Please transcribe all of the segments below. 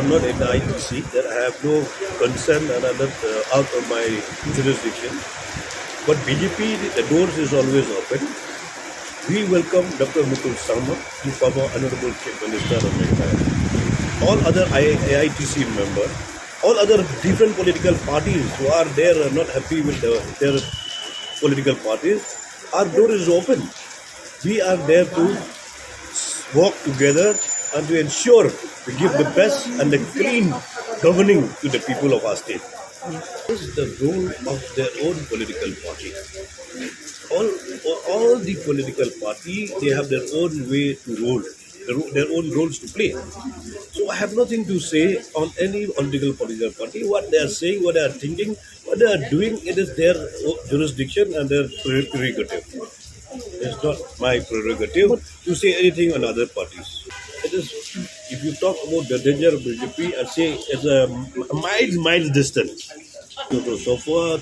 am not in the ITC, that I have no concern and I'm not out of my jurisdiction. But BJP, the doors is always open. We welcome Dr. Mukul, the former Honorable Chief Minister of Meghalaya. All other AITC members, all other different political parties who are there are not happy with their political parties, our door is open. We are there to work together and to ensure we give the best and the clean governing to the people of our state. This is the role of their own political party. All the political party, they have their own way to roll, their own roles to play. So I have nothing to say on any political party. What they are saying, what they are thinking, what they are doing, it is their jurisdiction and their prerogative. It's not my prerogative to say anything on other parties. It is, if you talk about the danger of BJP, I'd say it's a miles distance. So far,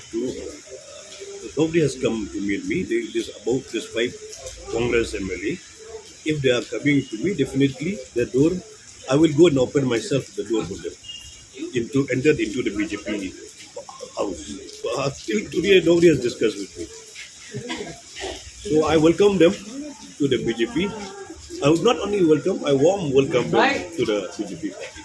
nobody has come to meet me. About this 5 Congress MLA. If they are coming to me, definitely the door, I will go and open myself the door for them enter into the BJP house. So, till today, nobody has discussed with me. So I welcome them to the BJP. I would not only welcome, I warm welcome them to the BJP party.